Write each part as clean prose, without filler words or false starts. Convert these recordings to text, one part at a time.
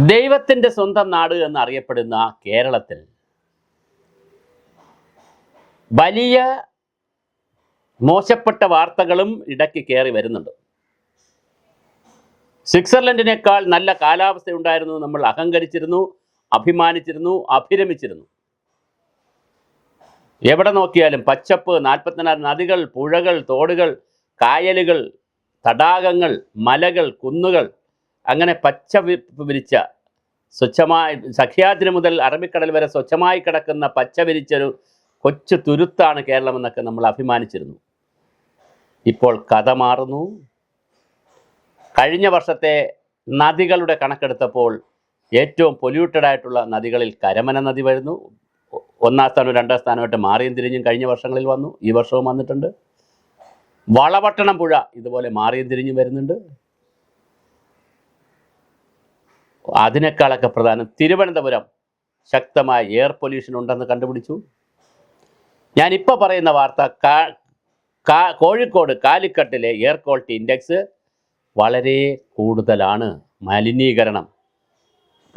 ദൈവത്തിൻ്റെ സ്വന്തം നാട് എന്നറിയപ്പെടുന്ന കേരളത്തിൽ വലിയ മോശപ്പെട്ട വാർത്തകളും ഇടയ്ക്ക് കയറി വരുന്നുണ്ട്. സ്വിറ്റ്സർലൻഡിനേക്കാൾ നല്ല കാലാവസ്ഥയുണ്ടായിരുന്നു നമ്മൾ അഹങ്കരിച്ചിരുന്നു, അഭിമാനിച്ചിരുന്നു, അഭിരമിച്ചിരുന്നു. എവിടെ നോക്കിയാലും പച്ചപ്പ്, 44 നദികൾ, പുഴകൾ, തോടുകൾ, കായലുകൾ, തടാകങ്ങൾ, മലകൾ, കുന്നുകൾ, അങ്ങനെ പച്ച വിരിച്ച സ്വച്ഛമായി സഖ്യാദ്രി മുതൽ അറബിക്കടൽ വരെ സ്വച്ഛമായി കിടക്കുന്ന പച്ച വിരിച്ചൊരു കൊച്ചു തുരുത്താണ് കേരളമെന്നൊക്കെ നമ്മൾ അഭിമാനിച്ചിരുന്നു. ഇപ്പോൾ കഥ മാറുന്നു. കഴിഞ്ഞ വർഷത്തെ നദികളുടെ കണക്കെടുത്തപ്പോൾ ഏറ്റവും പൊല്യൂട്ടഡ് ആയിട്ടുള്ള നദികളിൽ കരമന നദി വരുന്നു. 1ാം സ്ഥാനവും 2ാം സ്ഥാനമായിട്ട് മാറിയും തിരിഞ്ഞും കഴിഞ്ഞ വർഷങ്ങളിൽ വന്നു. ഈ വർഷവും വന്നിട്ടുണ്ട്. വളപട്ടണം പുഴ ഇതുപോലെ മാറിയും തിരിഞ്ഞും വരുന്നുണ്ട്. അതിനേക്കാളൊക്കെ പ്രധാനം തിരുവനന്തപുരം ശക്തമായ എയർ പൊല്യൂഷൻ ഉണ്ടെന്ന് കണ്ടുപിടിച്ചു. ഞാനിപ്പോൾ പറയുന്ന വാർത്ത കോഴിക്കോട് കാലിക്കട്ടിലെ എയർ ക്വാളിറ്റി ഇൻഡെക്സ് വളരെ കൂടുതലാണ്. മലിനീകരണം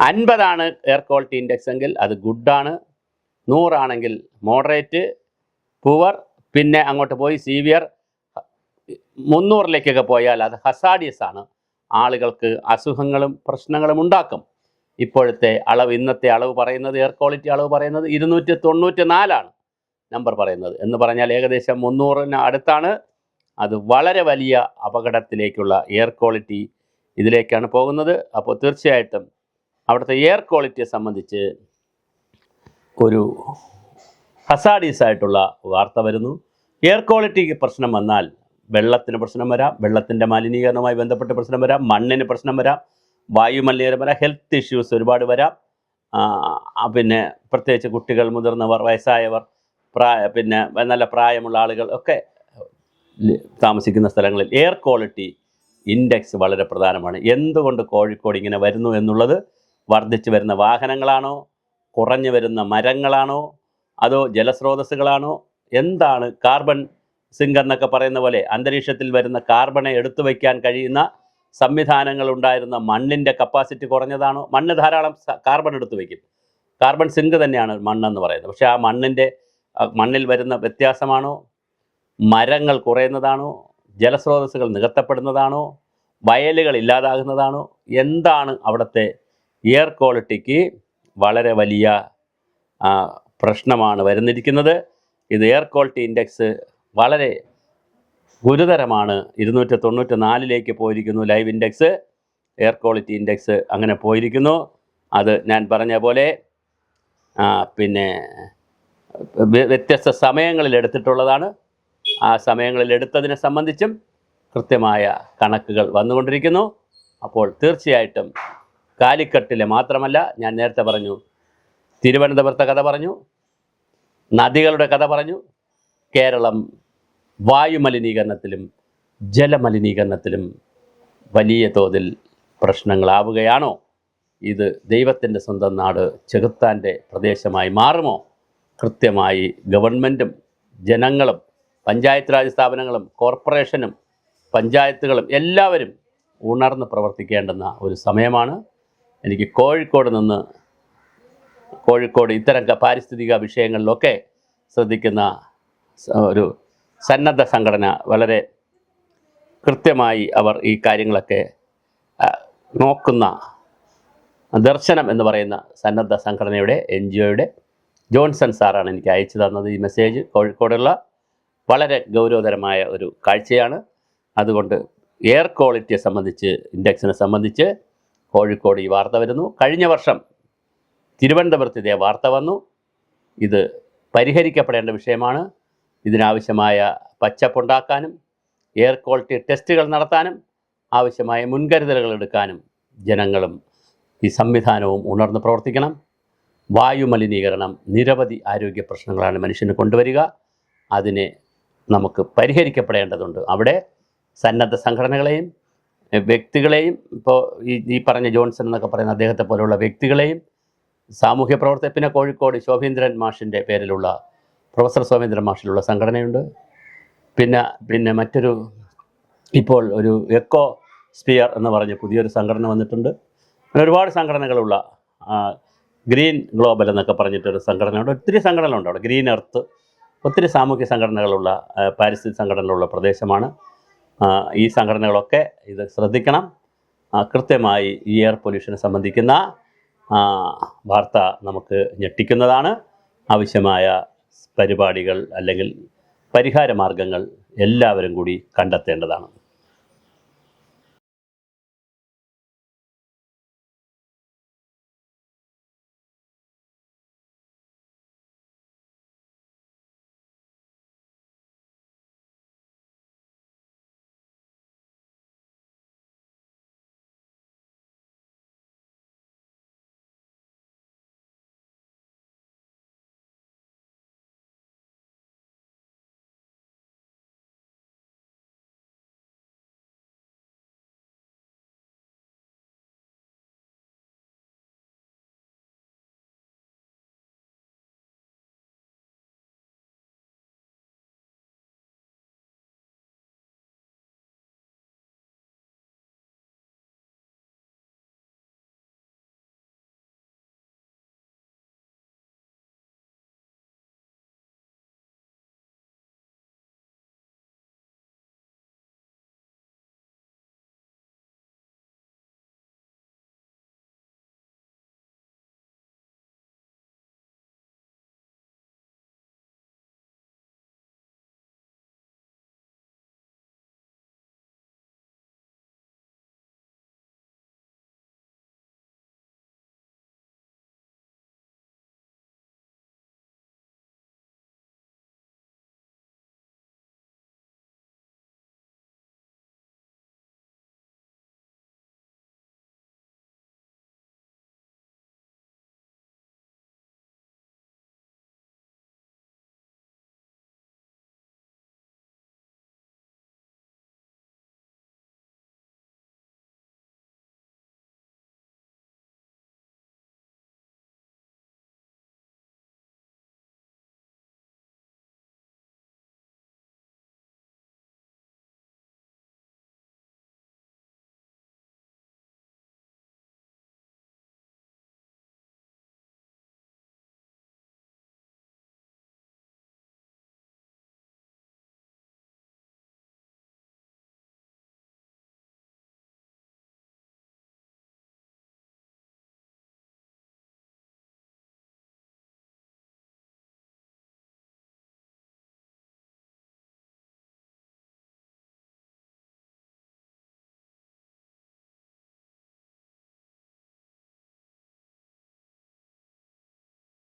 50 എയർ ക്വാളിറ്റി ഇൻഡെക്സ് എങ്കിൽ അത് ഗുഡാണ്. 100 മോഡറേറ്റ്, പുവർ, പിന്നെ അങ്ങോട്ട് പോയി സീവിയർ, 300 പോയാൽ അത് ഹസാഡിയസ് ആണ്. ആളുകൾക്ക് അസുഖങ്ങളും പ്രശ്നങ്ങളും ഉണ്ടാക്കും. ഇപ്പോഴത്തെ അളവ്, ഇന്നത്തെ അളവ് പറയുന്നത്, എയർ ക്വാളിറ്റി അളവ് പറയുന്നത് 294 നമ്പർ പറയുന്നത്. എന്ന് പറഞ്ഞാൽ ഏകദേശം 300 അടുത്താണ്. അത് വളരെ വലിയ അപകടത്തിലേക്കുള്ള എയർ ക്വാളിറ്റി ഇതിലേക്കാണ് പോകുന്നത്. അപ്പോൾ തീർച്ചയായിട്ടും അവിടുത്തെ എയർ ക്വാളിറ്റിയെ സംബന്ധിച്ച് ഒരു ഹസാഡിയസ് ആയിട്ടുള്ള വാർത്ത വരുന്നു. എയർ ക്വാളിറ്റിക്ക് പ്രശ്നം വന്നാൽ വെള്ളത്തിന് പ്രശ്നം വരാം, വെള്ളത്തിൻ്റെ മലിനീകരണവുമായി ബന്ധപ്പെട്ട് പ്രശ്നം വരാം, മണ്ണിന് പ്രശ്നം വരാം, വായു മലിനീകരണം വരാം, ഹെൽത്ത് ഇഷ്യൂസ് ഒരുപാട് വരാം. പിന്നെ പ്രത്യേകിച്ച് കുട്ടികൾ, മുതിർന്നവർ, വയസ്സായവർ, പിന്നെ നല്ല പ്രായമുള്ള ആളുകൾ ഒക്കെ താമസിക്കുന്ന സ്ഥലങ്ങളിൽ എയർ ക്വാളിറ്റി ഇൻഡെക്സ് വളരെ പ്രധാനമാണ്. എന്തുകൊണ്ട് കോഴിക്കോട് ഇങ്ങനെ വരുന്നു എന്നുള്ളത് വർദ്ധിച്ചു വരുന്ന വാഹനങ്ങളാണോ, കുറഞ്ഞു വരുന്ന മരങ്ങളാണോ, അതോ ജലസ്രോതസ്സുകളാണോ, എന്താണ്? കാർബൺ സിങ്ക് എന്നൊക്കെ പറയുന്ന പോലെ അന്തരീക്ഷത്തിൽ വരുന്ന കാർബണെ എടുത്തു വയ്ക്കാൻ കഴിയുന്ന സംവിധാനങ്ങൾ ഉണ്ടായിരുന്ന മണ്ണിൻ്റെ കപ്പാസിറ്റി കുറഞ്ഞതാണോ? മണ്ണ് ധാരാളം കാർബൺ എടുത്തു വയ്ക്കും. കാർബൺ സിങ്ക് തന്നെയാണ് മണ്ണെന്ന് പറയുന്നത്. പക്ഷേ ആ മണ്ണിൽ വരുന്ന വ്യത്യാസമാണോ? മരങ്ങൾ കുറയുന്നതാണോ? ജലസ്രോതസ്സുകൾ നികത്തപ്പെടുന്നതാണോ? വയലുകൾ ഇല്ലാതാകുന്നതാണോ? എന്താണ് അവിടുത്തെ എയർ ക്വാളിറ്റിക്ക് വളരെ വലിയ പ്രശ്നമാണ് വരുന്നിരിക്കുന്നത്. ഇത് എയർ ക്വാളിറ്റി ഇൻഡെക്സ് വളരെ ഗുരുതരമാണ്. 294 പോയിരിക്കുന്നു live index, air quality index അങ്ങനെ പോയിരിക്കുന്നു. അത് ഞാൻ പറഞ്ഞ പോലെ പിന്നെ വ്യത്യസ്ത സമയങ്ങളിൽ എടുത്തിട്ടുള്ളതാണ്. ആ സമയങ്ങളിൽ എടുത്തതിനെ സംബന്ധിച്ചും കൃത്യമായ കണക്കുകൾ വന്നുകൊണ്ടിരിക്കുന്നു. അപ്പോൾ തീർച്ചയായിട്ടും കാലിക്കട്ടിലെ മാത്രമല്ല, ഞാൻ നേരത്തെ പറഞ്ഞു, തിരുവനന്തപുരത്തെ കഥ പറഞ്ഞു, നദികളുടെ കഥ പറഞ്ഞു. കേരളം വായുമലിനീകരണത്തിലും ജലമലിനീകരണത്തിലും വലിയ തോതിൽ പ്രശ്നങ്ങളാവുകയാണോ? ഇത് ദൈവത്തിൻ്റെ സ്വന്തം നാട് ചെകുത്താൻ്റെ പ്രദേശമായി മാറുമോ? കൃത്യമായി ഗവൺമെൻറ്റും ജനങ്ങളും പഞ്ചായത്ത് രാജ് സ്ഥാപനങ്ങളും കോർപ്പറേഷനും പഞ്ചായത്തുകളും എല്ലാവരും ഉണർന്ന് പ്രവർത്തിക്കേണ്ടുന്ന ഒരു സമയമാണ്. എനിക്ക് കോഴിക്കോട് ഇത്തരം പാരിസ്ഥിതിക വിഷയങ്ങളിലൊക്കെ ശ്രദ്ധിക്കുന്ന ഒരു സന്നദ്ധ സംഘടന, വളരെ കൃത്യമായി അവർ ഈ കാര്യങ്ങളൊക്കെ നോക്കുന്ന ദർശനം എന്ന് പറയുന്ന സന്നദ്ധ സംഘടനയുടെ NGOയുടെ ജോൺസൺ സാറാണ് എനിക്ക് അയച്ചു തന്നത് ഈ മെസ്സേജ്. കോഴിക്കോടുള്ള വളരെ ഗൗരവതരമായ ഒരു കാഴ്ചയാണ്. അതുകൊണ്ട് എയർ ക്വാളിറ്റിയെ സംബന്ധിച്ച്, ഇൻഡെക്സിനെ സംബന്ധിച്ച് കോഴിക്കോട് ഈ വാർത്ത വരുന്നു. കഴിഞ്ഞ വർഷം തിരുവനന്തപുരത്ത് ഇതേ വാർത്ത വന്നു. ഇത് പരിഹരിക്കപ്പെടേണ്ട വിഷയമാണ്. ഇതിനാവശ്യമായ പച്ചപ്പുണ്ടാക്കാനും എയർ ക്വാളിറ്റി ടെസ്റ്റുകൾ നടത്താനും ആവശ്യമായ മുൻകരുതലുകൾ എടുക്കാനും ജനങ്ങളും ഈ സംവിധാനവും ഉണർന്ന് പ്രവർത്തിക്കണം. വായു മലിനീകരണം നിരവധി ആരോഗ്യ പ്രശ്നങ്ങളാണ് മനുഷ്യന് കൊണ്ടുവരിക. അതിനെ നമുക്ക് പരിഹരിക്കപ്പെടേണ്ടതുണ്ട്. അവിടെ സന്നദ്ധ സംഘടനകളെയും വ്യക്തികളെയും, ഇപ്പോൾ ഈ പറഞ്ഞ ജോൺസൺ എന്നൊക്കെ പറയുന്ന അദ്ദേഹത്തെ പോലെയുള്ള വ്യക്തികളെയും, സാമൂഹ്യ പ്രവർത്തകർ, പിന്നെ കോഴിക്കോട് ശോഭീന്ദ്രൻ മാഷിൻ്റെ പേരിലുള്ള പ്രൊഫസർ ശോഭീന്ദ്രൻ മാഷിലുള്ള സംഘടനയുണ്ട്. പിന്നെ മറ്റൊരു, ഇപ്പോൾ ഒരു എക്കോ സ്പിയർ എന്ന് പറഞ്ഞ് പുതിയൊരു സംഘടന വന്നിട്ടുണ്ട്. അങ്ങനെ ഒരുപാട് സംഘടനകളുള്ള ഗ്രീൻ ഗ്ലോബൽ എന്നൊക്കെ പറഞ്ഞിട്ടൊരു സംഘടനയുണ്ട്. ഒത്തിരി സംഘടനകളുണ്ട് അവിടെ. ഗ്രീൻ എർത്ത്, ഒത്തിരി സാമൂഹ്യ സംഘടനകളുള്ള പാരിസ്ഥിതിക സംഘടനകളുള്ള പ്രദേശമാണ്. ഈ സംഘടനകളൊക്കെ ഇത് ശ്രദ്ധിക്കണം. കൃത്യമായി ഈ എയർ പൊല്യൂഷനെ സംബന്ധിക്കുന്ന വാർത്ത നമുക്ക് ഞെട്ടിക്കുന്നതാണ്. ആവശ്യമായ പരിപാടികൾ അല്ലെങ്കിൽ പരിഹാര മാർഗങ്ങൾ എല്ലാവരും കൂടി കണ്ടെത്തേണ്ടതാണ്.